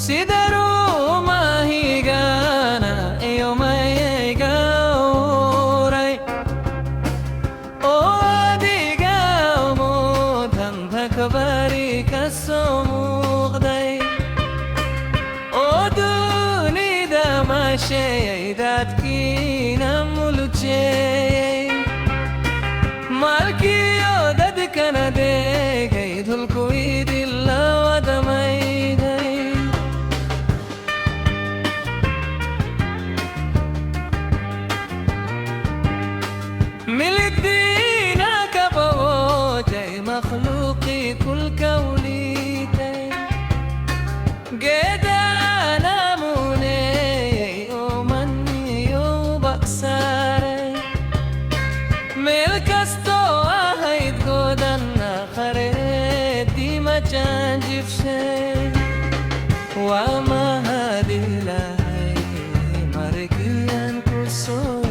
Sidaru mahigana eyomay gauray O digaw mo dang thakbari kasumuqday O dunida mashay dadkina mulchay malkiyo dadkana degay dhulku idilla wadamayday ملدينا كبوجي مخلوقي كل كوليتي قدانا موني ومني وبكساري ملكستو هيد قدنا خريدي ما تنجف شي وما هذه لهي مرقيان كسوي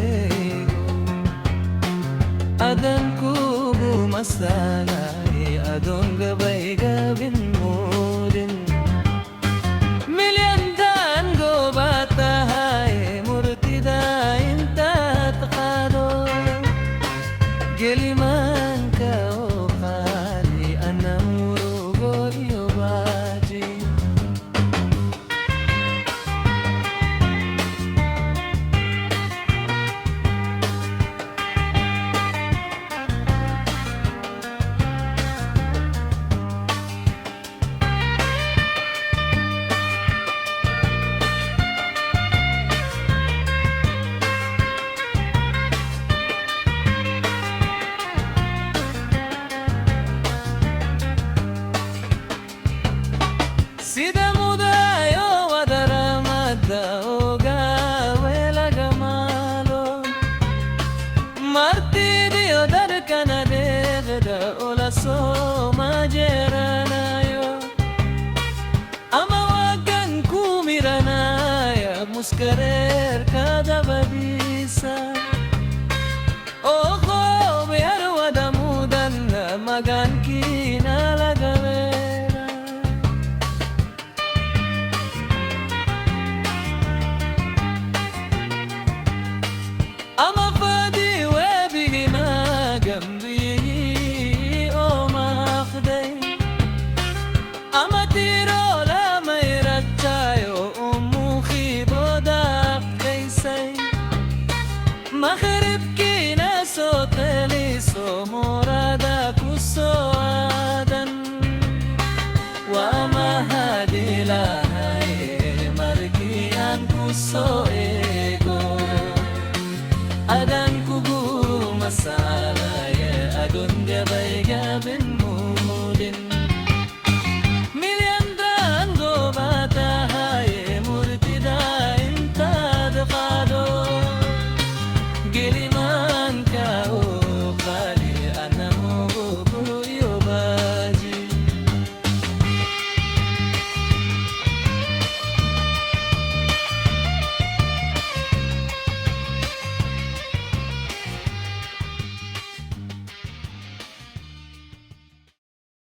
Adan kubu masalay adon gabay gabin mo din Milyandan go batahay murtida intat qado Geliman ka o kali anamuro go yobaji Sida mudayo wadaramada oga wela gamalo martidio darkana degda ola so majeranayo ama wagan kumiranaya muskarer kada badisa oho biar wadamudan magan kin